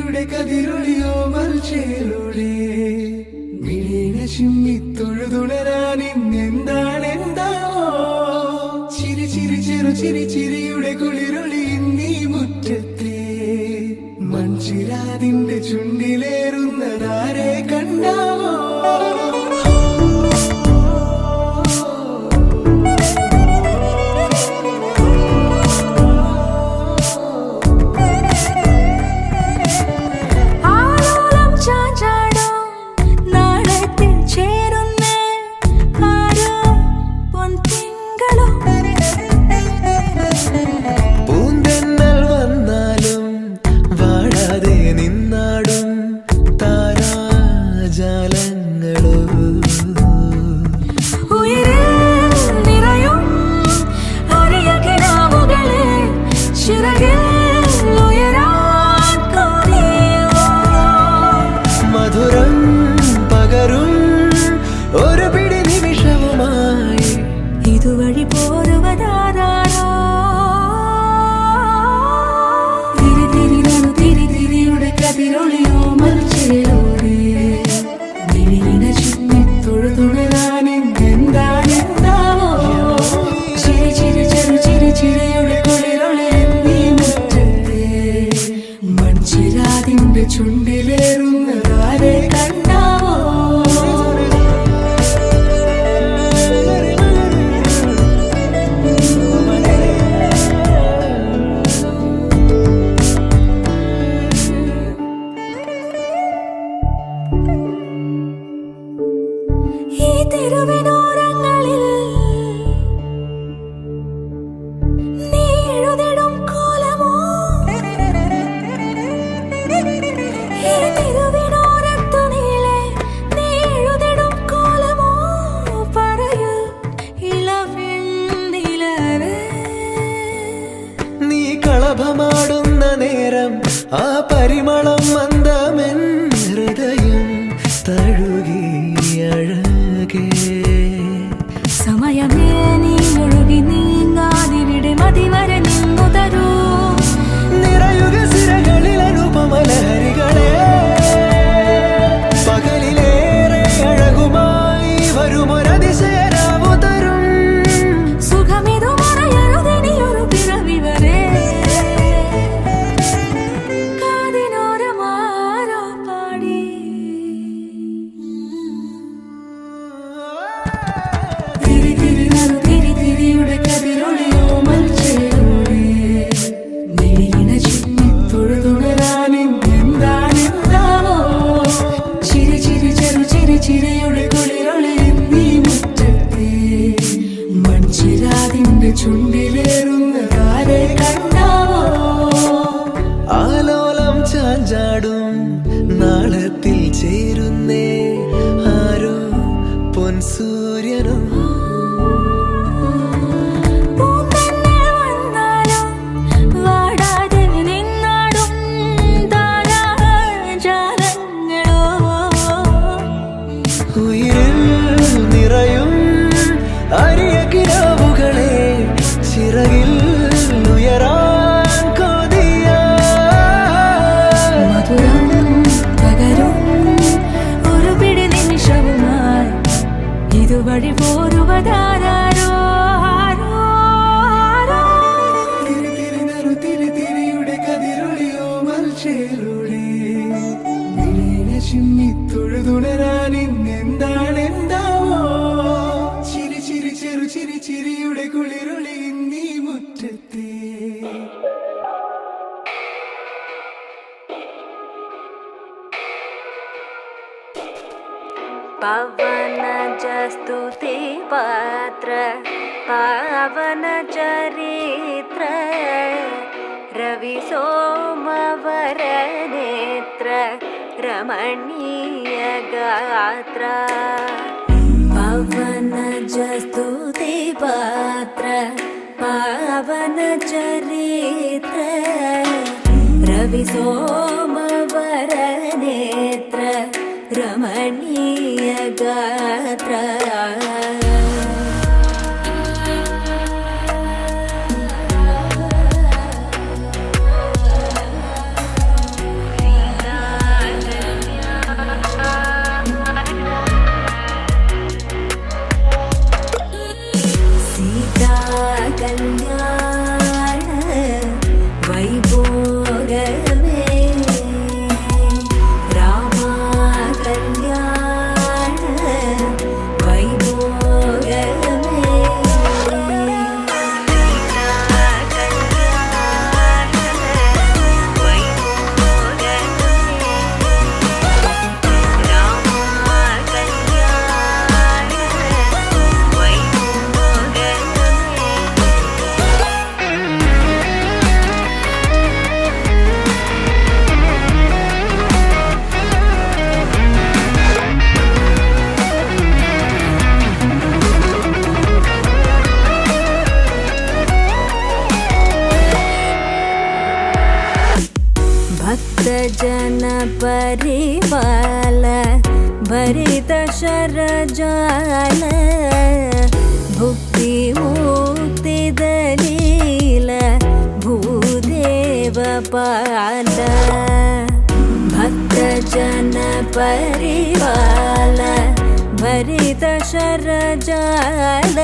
തിരിയുടെ കതിരൊളിയോ മൽച്ചേലൂടെ മിഴീണ ചിമ്മി തൊഴുതുണരാൻ ഇന്നെന്താണെന്താവോ ചിരി ചിരി ചെറു ചിരി ചിരിയുടെ കുളിരൊളി നീ മുറ്റത്തെ മൺചിരാതിന്റെ ചുണ്ടിലേറുന്നതാരെ കണ്ടാവോ ചുണ്ടിലേറുന്നതാരെ കണ്ടാവോ ഈ തെരുവിനോരങ്ങളിൽ കളഭമാടുന്ന നേരം ആ പരിമളം മന്ദമെൻ ഹൃദയം തഴുകി അഴകേ സമയമേ നീ ഒഴുകി നീങ്ങാതിവിടെ മതിവരെ നിന്നു തരൂ നിറയുക സിരകളിൽ അനുപമലഹരികളെ പകലിലേറെ അഴകുമായി വരുമൊരതിശയരാവു തരും സുഖമിതു മറയരുതെനിയൊരു പിറവി വരെ ചുണ്ടിലേറുന്നതാരെ കണ്ടാവോ ആലോലം ചാഞ്ചാടും നാളത്തിൽ ചേരുന്നേ ആരോ പൊൻസൂര്യനോ ഉയിരിൽ നിറയും അരിയ കിനാവുകളെ ചിറകിൽ ഉയരാൻ കൊതിയ മധുരം പകരും ഒരു പിടി നിമിഷവുമായി ഇതുവഴി പോരുവതാരോ തിരിയുടെ കതിരൊളിയോ മൽച്ചേലൂടെ മിഴീണ ചിമ്മി തൊഴുതുണരാൻ ഇന്നെന്താണെന്താവോ ചിരി ചിരി ചെറു ചിരി ചിരിയുടെ കുളിരൊളി നീ മുറ്റത്തെ പവന ജസ്തുതി പാത്ര പാവന ചരിത്ര രവി സോമവര നേത്ര രമണീയ ഗാത്ര പവന ജസ്തുതി പാത്ര പാവന ചരിത്ര രവി സോമവര നേത്ര രമണീയ ഗാത്ര ജന പരിപാല ഭരിത ശരജാല ഭുക്തി മുക്തി ദലീല ഭൂദേവ പാല ഭക്ത ജന പരിപാല ഭരിത ശരജാല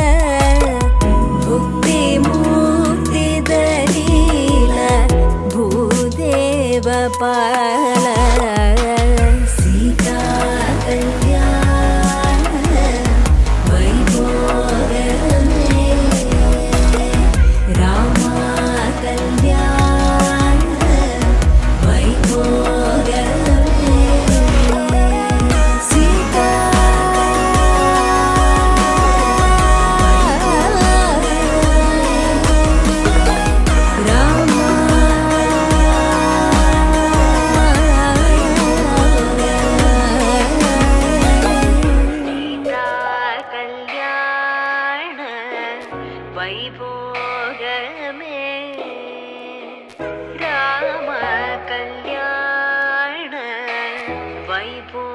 ഭുക്തി മുക്തി ദലീല ഭൂദേവ പാല സീതാ കല്യാണ വൈഭോഗമേ രാമ കല്യാണ വൈഭോഗമേ സീതാ വൈഭോഗമേ രാമ കല്യാണ വൈഭോഗമേ.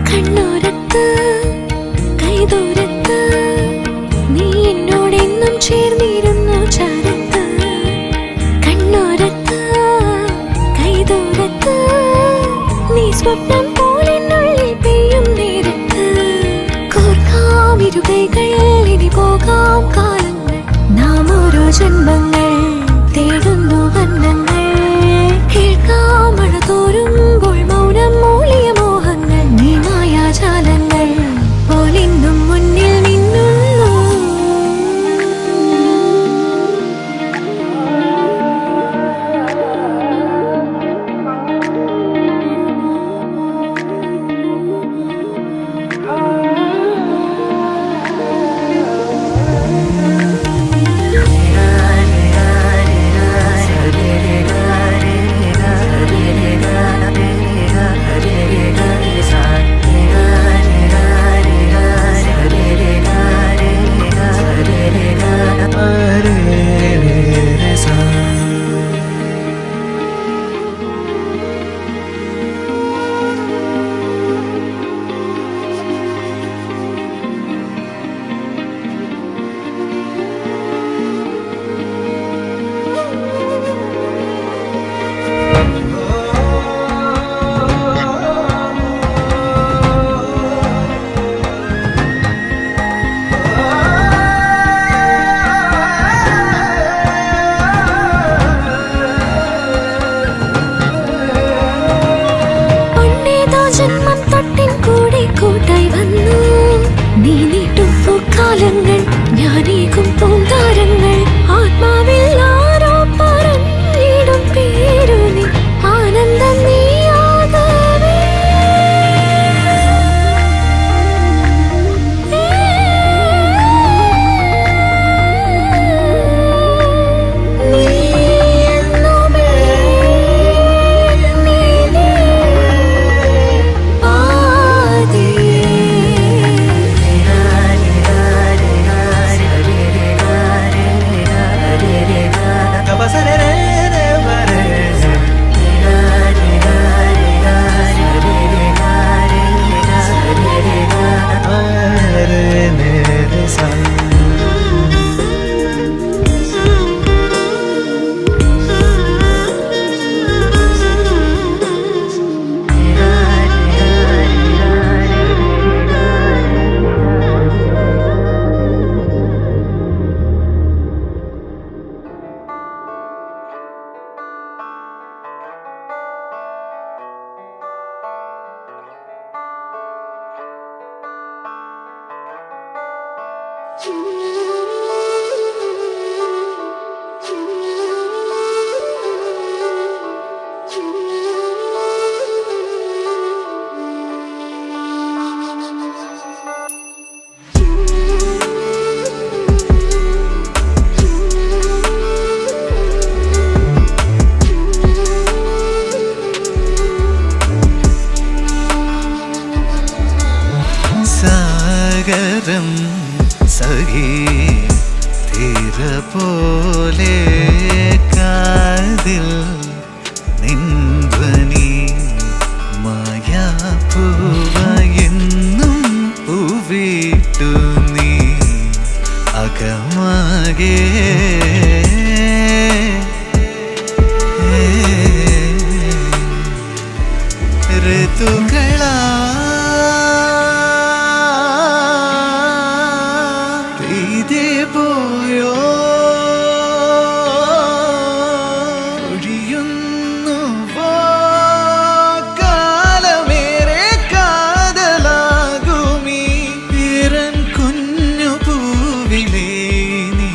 കണ്ണോരത്ത് കൈദൂരത്ത് നീ എന്നോടെന്നും ചേർന്നിരുന്നു ചാരത്ത് കണ്ണോരത്ത് കൈദൂരത്ത് നീ സ്വപ്നം പോലെന്നുള്ളിൽ പെയ്യും നേരത്ത് കോർക്കാമിരുകൈകൾ ഇനി പോകാം കാലങ്ങൾ നാം ഓരോ ജന്മങ്ങൾ തേടുന്നു വർണ്ണങ്ങൾ കേൾക്കാം മഴ തോരുമ്പോൾ മൗനം മൂളിയ മോഹങ്ങൾ നീ മായാജാലങ്ങൾ പോലിന്നും മുന്നിൽ നിന്നുള്ളൂ സാഗരം സഖി തീര പോലെ കാതിൽ നിൻധ്വനി മായാപ്പൂവയെന്നും പൂവിട്ടു നീ അകമാകെ ഋതുക്കളാ പോയോ ഒഴിയുന്നുവോ കാലമേറെ കാതലാകുമീ ഈറൻ കുഞ്ഞു പൂവിലേ നീ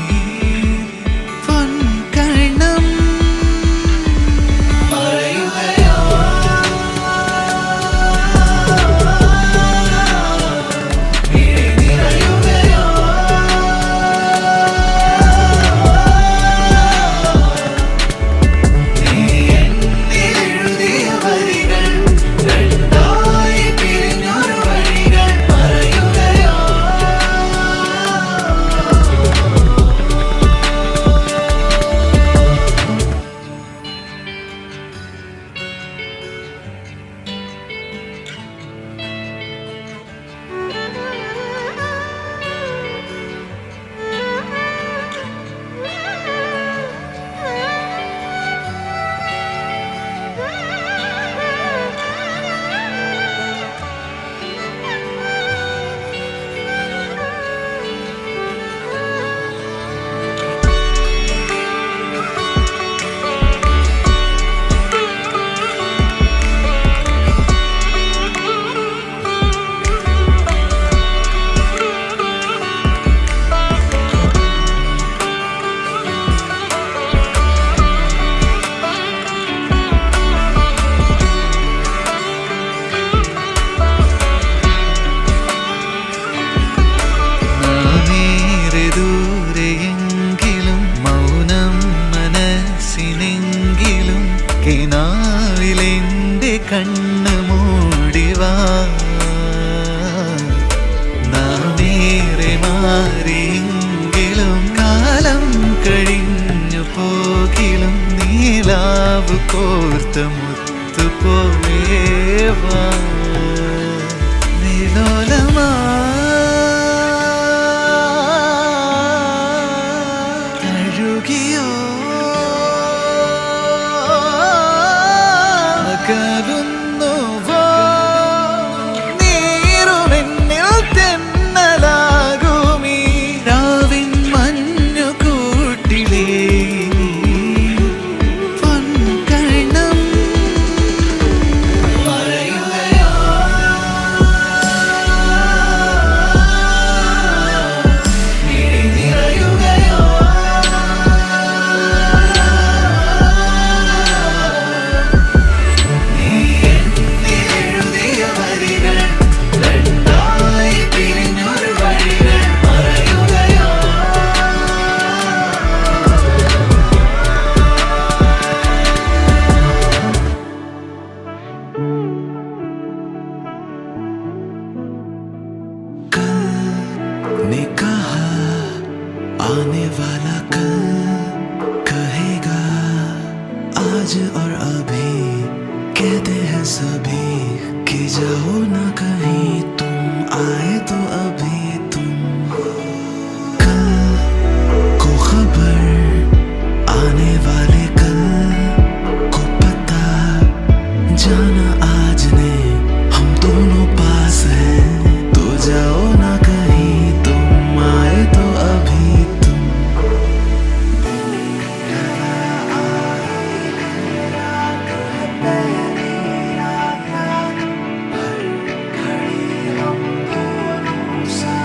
പൊൻകണം പറയുകയോ കിനാവിലെന്റെ കണ്ണ് മൂടിവാ നാമേറെ മാറിയെങ്കിലും കാലം കഴിഞ്ഞു പോകിലും നീലാവ് കോർത്ത മുത്തുപോലേവാ നിലോലമാ തഴുകിയോ കരുന്നുവോ നീറുമെന്നിൽ തെന്നലാകുമീ രാവിൻ മഞ്ഞു കൂട്ടിലേ പൊൻകണം പറയുകയോ നിറയുകയോ ने कहा आने वाला कल कहेगा आज और अभी कहते हैं सभी कि जाओ ना कहीं तुम आए तो अभी तुम कल को खबर आने वाले कल को पता जाना आज ने हम दोनों पास हैं तो जाओ ना कहीं तुम आए तो अभी तुम हर घड़ी हम दोनों साथ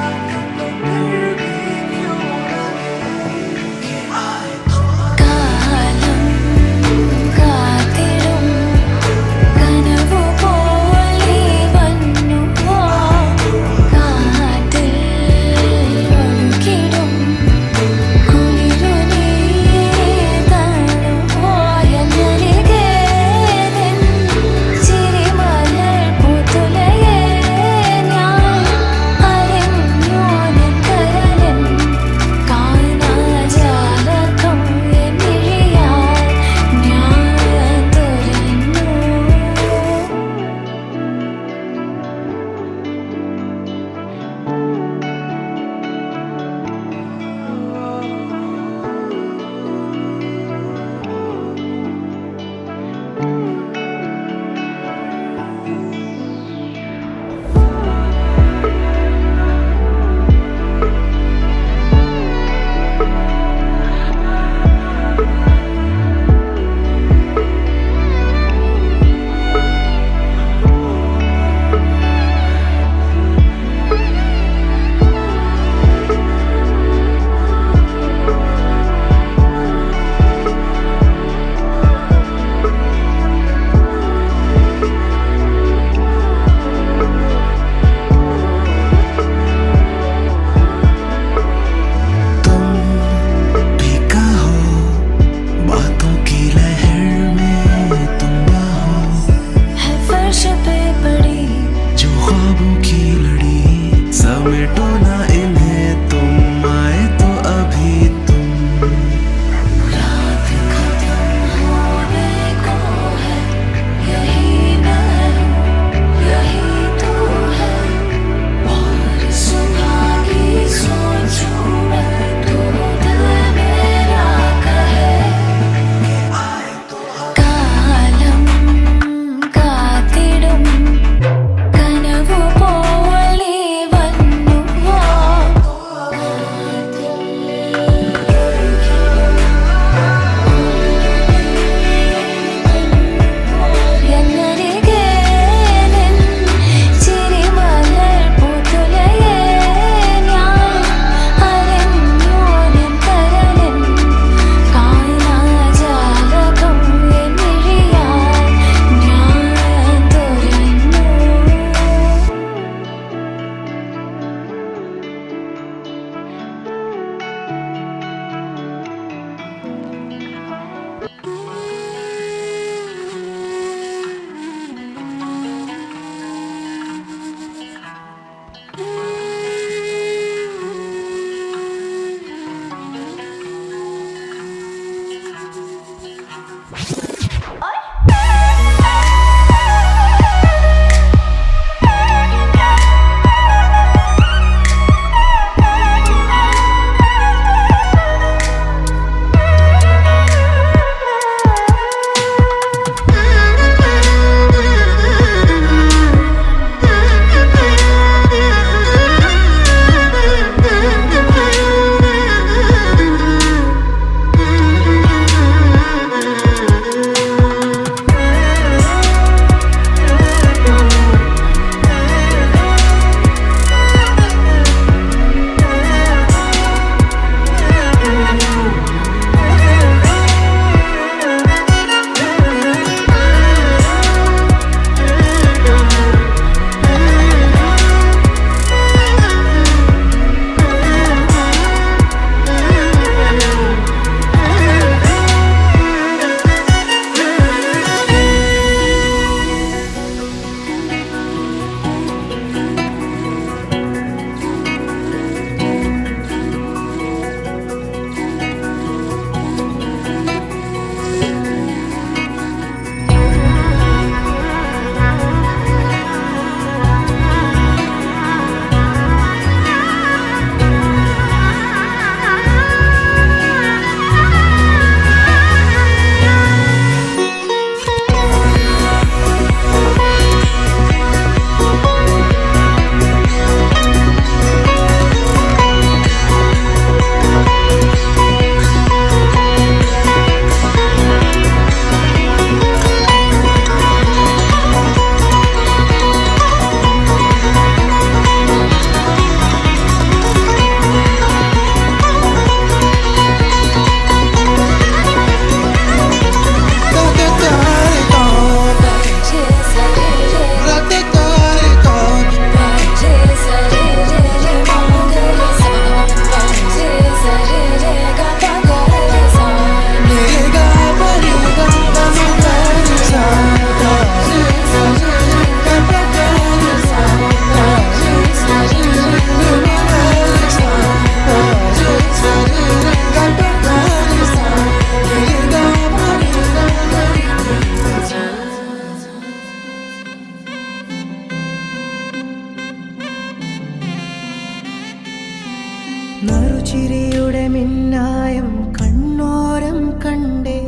നറുചിരിയുടെ മിന്നായം കണ്ണോരം കണ്ടേ,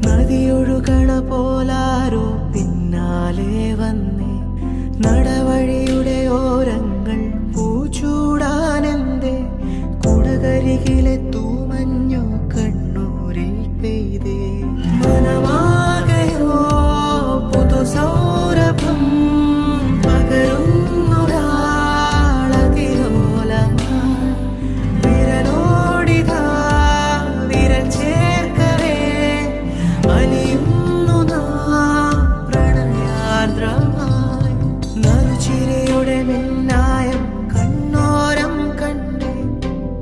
നദിയൊഴുകണ പോലാരോ പിന്നാലെ വന്നേ. നടവഴിയുടെ ഓരങ്ങൾ പൂച്ചൂടാനെന്തേ, കുടകരികിലെ തൂമഞ്ഞു കണ്ണൂരിൽ പെയ്തേ. മനമാകയോ പുതുസൗരഭം പകരുന്നൊരാളതിലോലമായി, വിരലോടിതാ വിരൽ ചേർക്കവേ അലിയുന്നു നാം പ്രണയാർദ്രമായി. നറുചിരിയുടെ മിന്നായം കണ്ണോരം കണ്ടേ,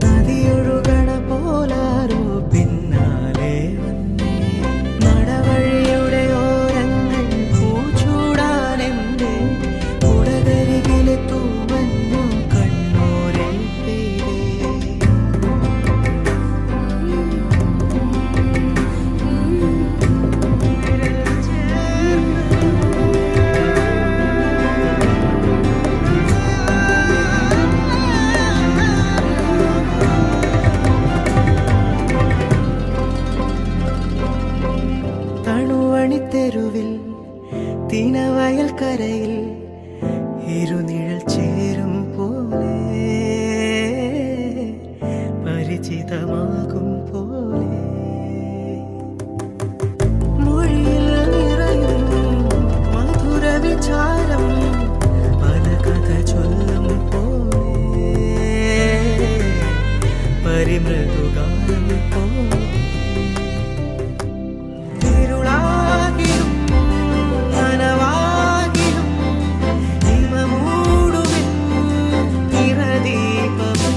നദിയൊഴുകണ പോലാരോ പിന്നാലെ വന്നേ. നടവഴിയുടെ ഓരങ്ങൾ പൂച്ചൂടാനെന്തേ, കുടകരികിലെ തൂമഞ്ഞു കണ്ണൂരിൽ പെയ്തേ. തണുവണിത്തെരുവിൽ തിനവയൽ കരയിൽ ഇരുനിഴൽ ചേരും പോലെ, പരിചിതമാകും പോലെ, മൊഴിയിൽ നിറയും മധുര വിചാരം പല കഥ ചൊല്ലും പോലെ, പരിമൃദുഗാനം പോലെ. ഇരുളാകിലും നനവാകിലും ഹിമമൂടുമെൻ നിറദീപമേ,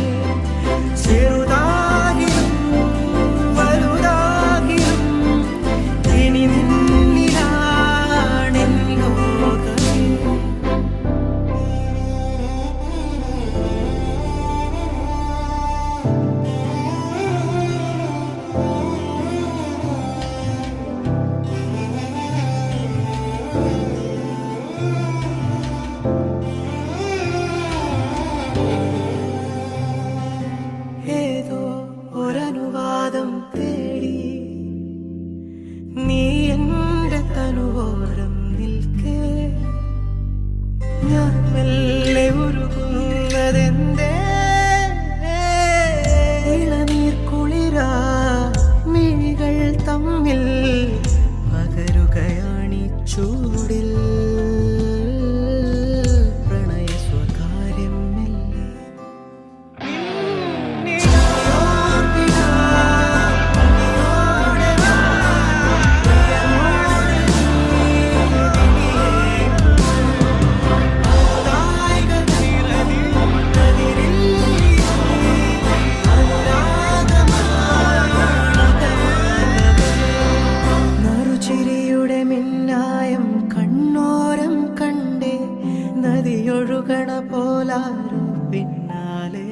ചെറുതാകിലും വലുതാകിലും ഇനി നിന്നിലാണെൻ ലോകമേ. ഏതോ ഒരനുവാദം തേടി നീ എൻ്റെ തനുവോരം നിൽക്കേ, ഞാൻ മെല്ലെ ഉരുകുന്നതെന്തേ. ഇളനീർ കുളിരാ മിഴികൾ തമ്മിൽ പകരുകയാണീ ചൂടിൽ, പ്രണയ സ്വകാര്യം മെല്ലെ. നറുചിരിയുടെ മിന്നായം കണ്ണോരം കണ്ടേ, നദിയൊഴുകണ പോലാരോ പിന്നാലെ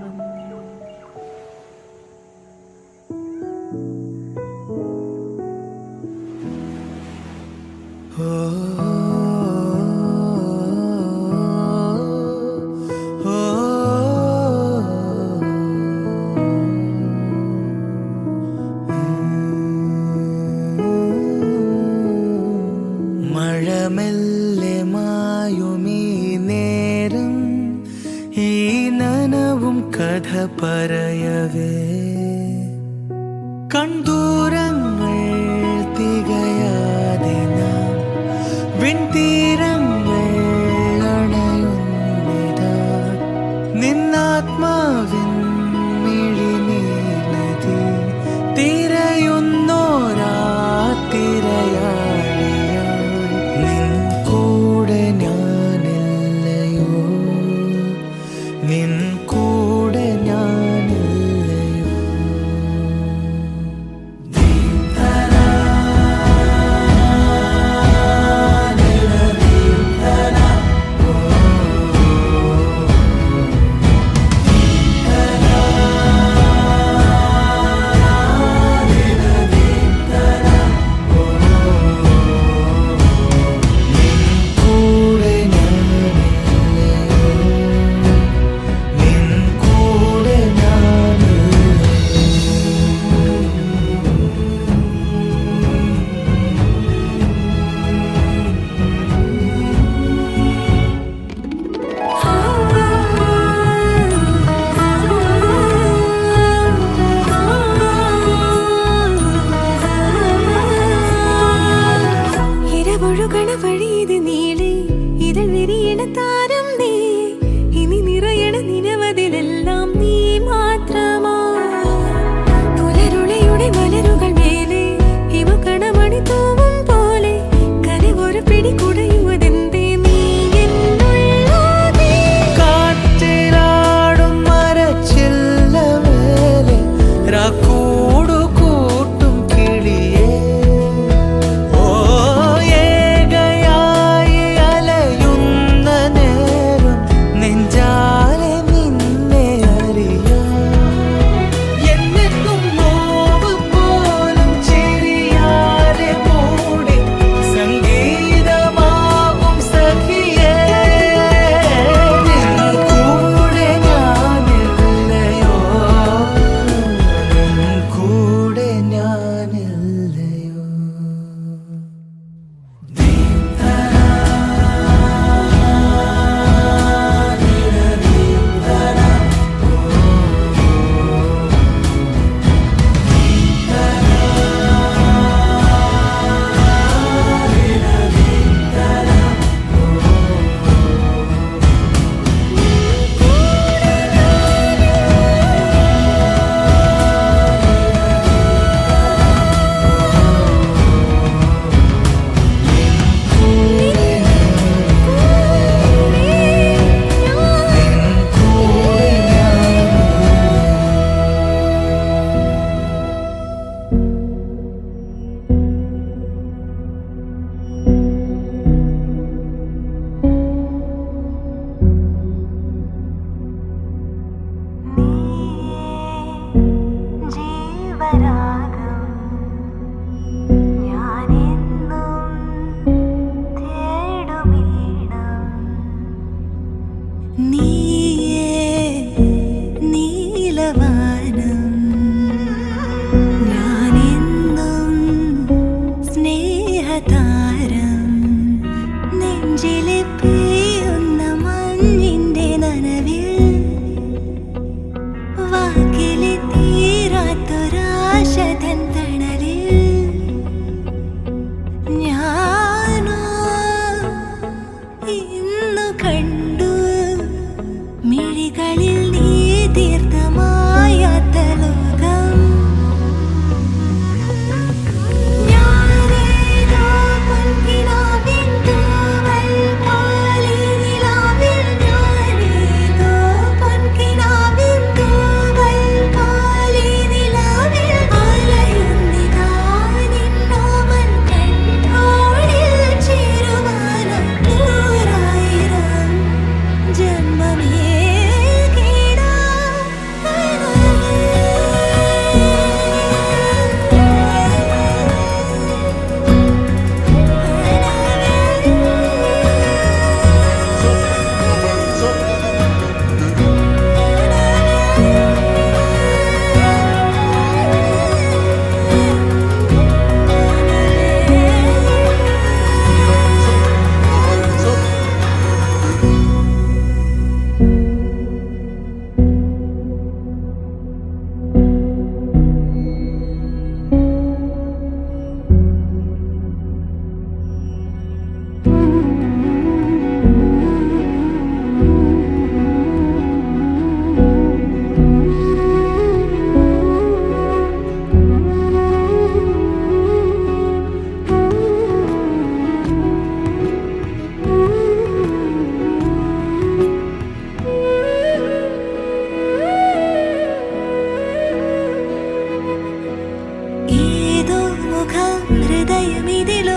വന്നു. ഓ ഓ മഴമെല്ലെ മായുമീ നേരം, ഈ നനവും കഥ പറയവേ. കണ്ടൂരങ്ങൾ തികയാതെ നാം വിൺതീരങ്ങൾ അണയുന്നിതാ, നിന്നാത്മാവിൻ മിഴിനീലതി തിരയുന്നോരാ തിരയാളിയായി. നിൻ കൂടെ ഞാനില്ലയോ, നിൻ കൂടെ ഞാനില്ലയോ.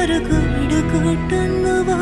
ഒരു കൂട് കൂട്ടുന്നുവോ